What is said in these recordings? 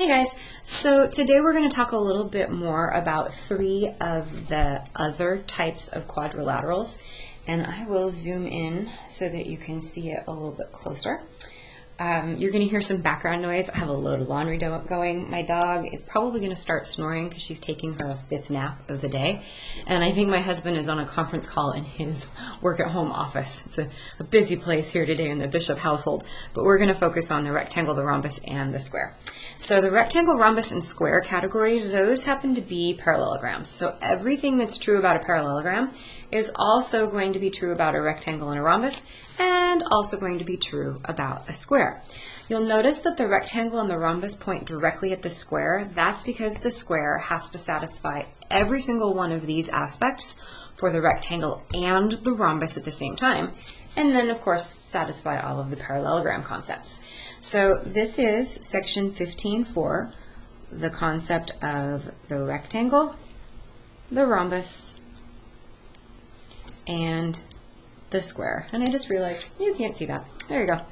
Hey guys, so today we're going to talk a little bit more about three of the other types of quadrilaterals, and I will zoom in so that you can see it a little bit closer. You're going to hear some background noise. I have a load of laundry going. My dog is probably going to start snoring because she's taking her fifth nap of the day, and I think my husband is on a conference call in his work-at-home office. It's a busy place here today in the Bishop household, but we're going to focus on the rectangle, the rhombus, and the square. So the rectangle, rhombus, and square category, those happen to be parallelograms. So everything that's true about a parallelogram is also going to be true about a rectangle and a rhombus, and also going to be true about a square. You'll notice that the rectangle and the rhombus point directly at the square. That's because the square has to satisfy every single one of these aspects for the rectangle and the rhombus at the same time, and then of course satisfy all of the parallelogram concepts. So this is section 15.4, the concept of the rectangle, the rhombus, and the square. And I just realized you can't see that. There you go.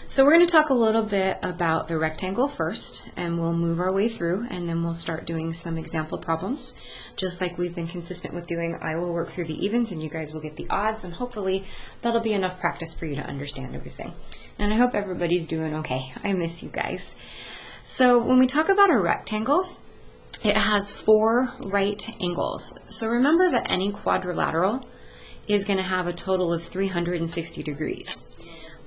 So we're going to talk a little bit about the rectangle first, and we'll move our way through, and then we'll start doing some example problems. Just like we've been consistent with doing, I will work through the evens and you guys will get the odds, and hopefully that'll be enough practice for you to understand everything. And I hope everybody's doing okay. I miss you guys. So when we talk about a rectangle, it has 4 right angles. So remember that any quadrilateral is going to have a total of 360 degrees.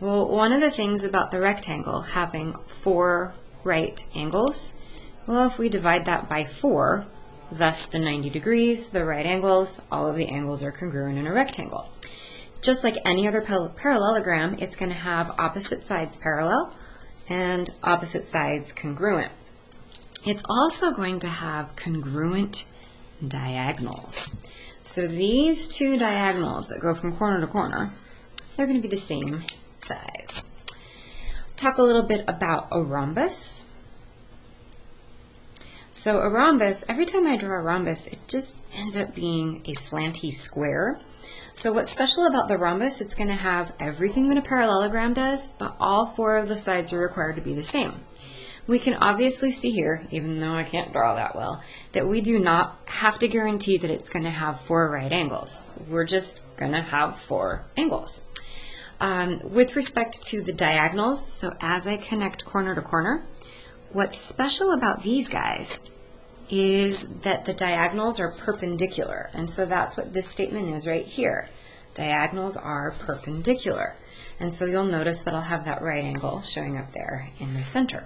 Well, one of the things about the rectangle having 4 right angles, well, if we divide that by 4, thus the 90 degrees, the right angles, all of the angles are congruent in a rectangle. Just like any other parallelogram, it's going to have opposite sides parallel and opposite sides congruent. It's also going to have congruent diagonals. So these two diagonals that go from corner to corner, they're going to be the same size. Talk a little bit about a rhombus. So a rhombus, every time I draw a rhombus, it just ends up being a slanty square. So what's special about the rhombus, it's going to have everything that a parallelogram does, but all 4 of the sides are required to be the same. We can obviously see here, even though I can't draw that well, that we do not have to guarantee that it's going to have 4 right angles. We're just going to have 4 angles. With respect to the diagonals, so as I connect corner to corner, what's special about these guys is that the diagonals are perpendicular, and so that's what this statement is right here. Diagonals are perpendicular, and so you'll notice that I'll have that right angle showing up there in the center.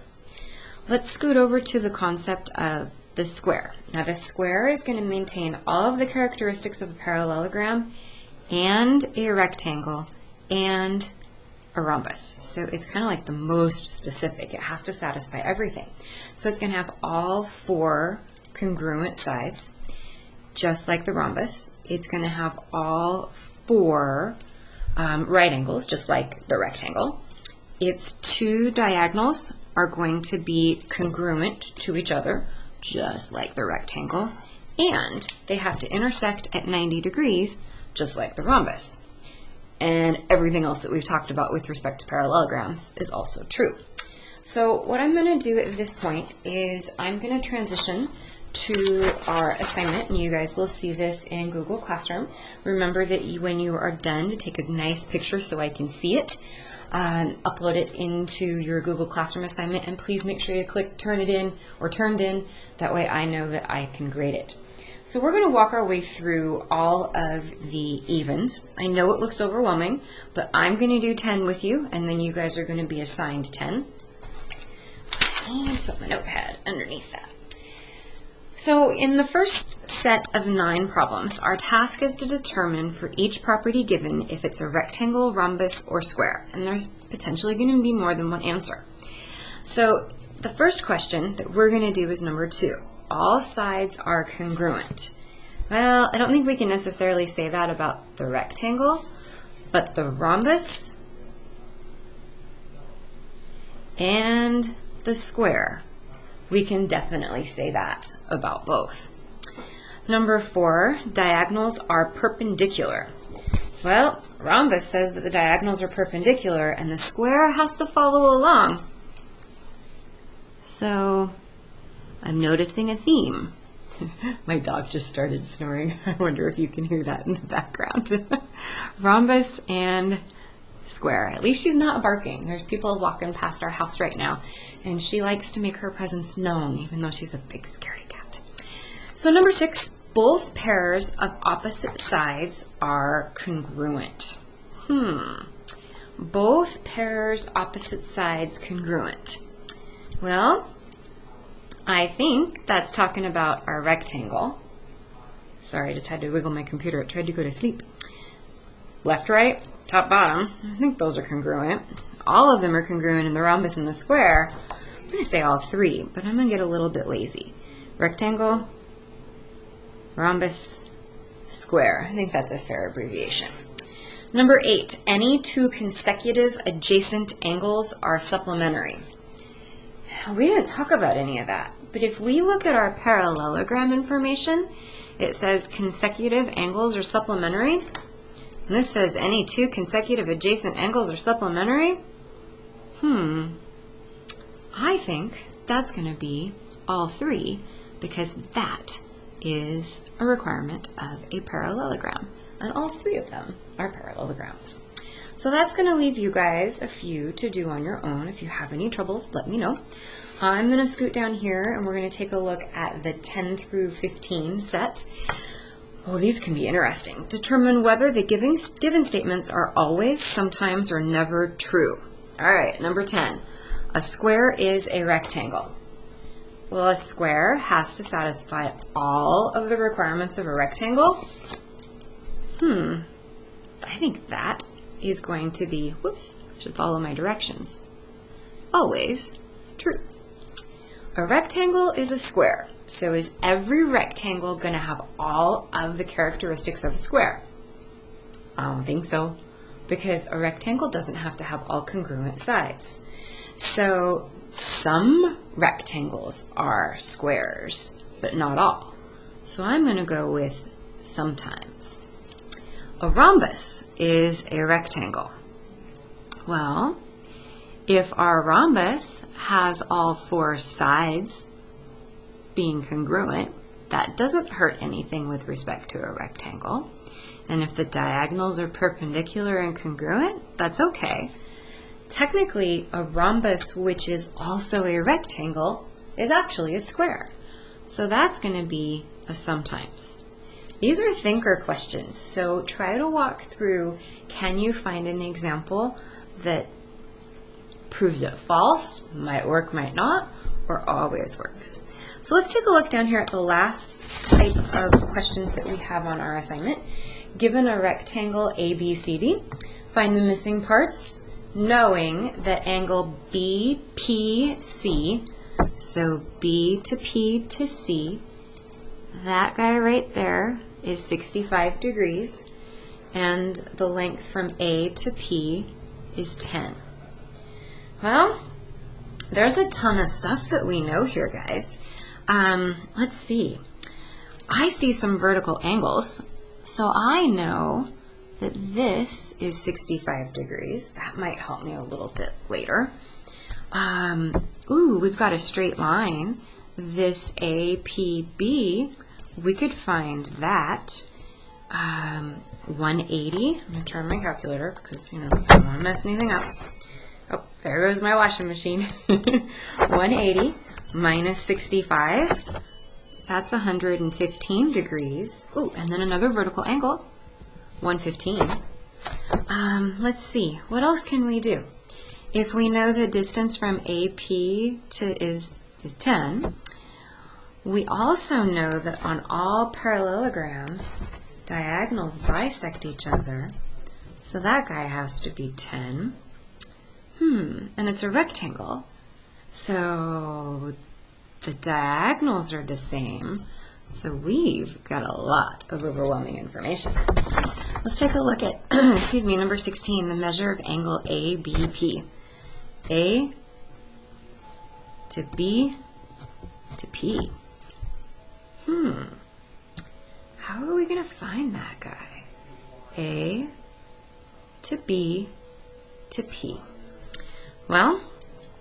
Let's scoot over to the concept of the square. Now the square is going to maintain all of the characteristics of a parallelogram and a rectangle and a rhombus. So it's kind of like the most specific. It has to satisfy everything. So it's going to have all 4 congruent sides, just like the rhombus. It's going to have all 4 right angles, just like the rectangle. Its 2 diagonals are going to be congruent to each other, just like the rectangle, and they have to intersect at 90 degrees, just like the rhombus. And everything else that we've talked about with respect to parallelograms is also true. So what I'm going to do at this point is I'm going to transition to our assignment, and you guys will see this in Google Classroom. Remember that when you are done, to take a nice picture so I can see it, upload it into your Google Classroom assignment, and please make sure you click turn it in or turned in. That way I know that I can grade it. So we're going to walk our way through all of the evens. I know it looks overwhelming, but I'm going to do 10 with you, and then you guys are going to be assigned 10. And put my notepad underneath that. So in the first set of 9 problems, our task is to determine for each property given if it's a rectangle, rhombus, or square. And there's potentially going to be more than one answer. So the first question that we're going to do is number 2. All sides are congruent. Well, I don't think we can necessarily say that about the rectangle, but the rhombus and the square, we can definitely say that about both. Number 4, diagonals are perpendicular. Well, rhombus says that the diagonals are perpendicular and the square has to follow along. So I'm noticing a theme. My dog just started snoring. I wonder if you can hear that in the background. Rhombus and square. At least she's not barking. There's people walking past our house right now, and she likes to make her presence known, even though she's a big scaredy cat. So number 6, both pairs of opposite sides are congruent. Both pairs opposite sides congruent. Well, I think that's talking about our rectangle. Sorry, I just had to wiggle my computer. It tried to go to sleep. Left, right, top, bottom. I think those are congruent. All of them are congruent in the rhombus and the square. I'm going to say all 3, but I'm going to get a little bit lazy. Rectangle, rhombus, square. I think that's a fair abbreviation. Number 8, any 2 consecutive adjacent angles are supplementary. We didn't talk about any of that, but if we look at our parallelogram information, it says consecutive angles are supplementary. And this says any 2 consecutive adjacent angles are supplementary. I think that's going to be all 3, because that is a requirement of a parallelogram, and all 3 of them are parallelograms. So that's going to leave you guys a few to do on your own. If you have any troubles, let me know. I'm going to scoot down here, and we're going to take a look at the 10 through 15 set. Oh, these can be interesting. Determine whether the given statements are always, sometimes, or never true. All right, number 10. A square is a rectangle. Well, a square has to satisfy all of the requirements of a rectangle. I think that is going to be, whoops, I should follow my directions. Always true. A rectangle is a square. So is every rectangle going to have all of the characteristics of a square? I don't think so, because a rectangle doesn't have to have all congruent sides. So some rectangles are squares, but not all. So I'm going to go with sometimes. A rhombus is a rectangle. Well, if our rhombus has all 4 sides being congruent, that doesn't hurt anything with respect to a rectangle. And if the diagonals are perpendicular and congruent, that's okay. Technically, a rhombus, which is also a rectangle, is actually a square. So that's going to be a sometimes. These are thinker questions, so try to walk through, can you find an example that proves it false, might work, might not, or always works. So let's take a look down here at the last type of questions that we have on our assignment. Given a rectangle ABCD, find the missing parts, knowing that angle BPC, so B to P to C, that guy right there is 65 degrees, and the length from A to P is 10. Well, there's a ton of stuff that we know here, guys. Let's see. I see some vertical angles, so I know that this is 65 degrees. That might help me a little bit later. We've got a straight line. This APB, we could find that 180. I'm going to turn my calculator because, I don't want to mess anything up. Oh, there goes my washing machine. 180 minus 65, that's 115 degrees. Ooh, and then another vertical angle, 115. Let's see, what else can we do? If we know the distance from AP to is 10, we also know that on all parallelograms, diagonals bisect each other, so that guy has to be 10. And it's a rectangle, so the diagonals are the same, so we've got a lot of overwhelming information. Let's take a look at, excuse me, number 16, the measure of angle ABP. A to B to P. How are we going to find that guy? A to B to P. Well,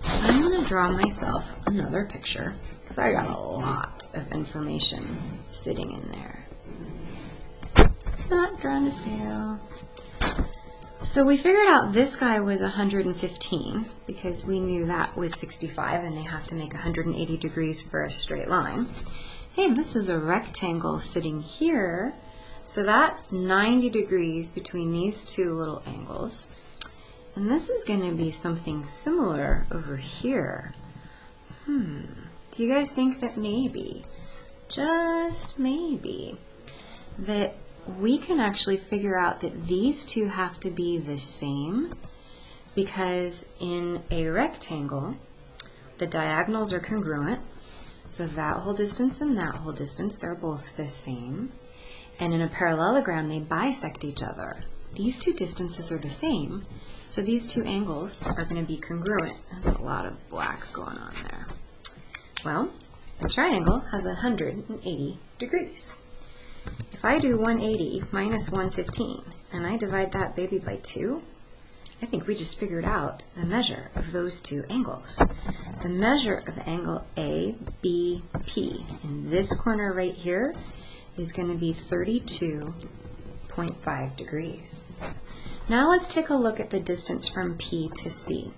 I'm going to draw myself another picture because I got a lot of information sitting in there. It's not drawn to scale. So we figured out this guy was 115 because we knew that was 65 and they have to make 180 degrees for a straight line. Hey, this is a rectangle sitting here, so that's 90 degrees between these two little angles. And this is going to be something similar over here. Do you guys think that maybe, just maybe, that we can actually figure out that these two have to be the same? Because in a rectangle, the diagonals are congruent. So that whole distance and that whole distance, they're both the same. And in a parallelogram, they bisect each other. These two distances are the same, so these two angles are going to be congruent. There's a lot of black going on there. Well, the triangle has 180 degrees. If I do 180 minus 115, and I divide that baby by 2, I think we just figured out the measure of those two angles. The measure of angle ABP in this corner right here is going to be 32.5 degrees. Now let's take a look at the distance from P to C.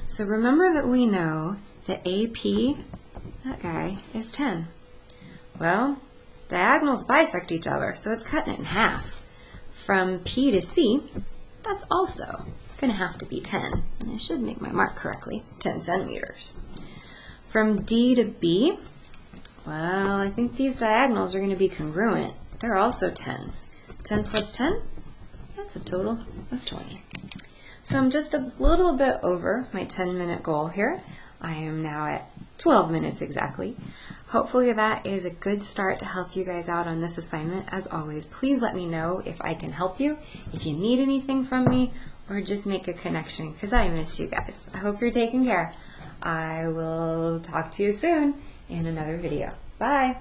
So remember that we know that AP, that guy, is 10. Well, diagonals bisect each other, so it's cutting it in half. From P to C, that's also going to have to be 10. And I should make my mark correctly, 10 centimeters. From D to B, well, I think these diagonals are going to be congruent. They're also 10s. 10 plus 10, that's a total of 20. So I'm just a little bit over my 10-minute goal here. I am now at 12 minutes exactly. Hopefully that is a good start to help you guys out on this assignment. As always, please let me know if I can help you, if you need anything from me, or just make a connection, because I miss you guys. I hope you're taking care. I will talk to you soon in another video. Bye!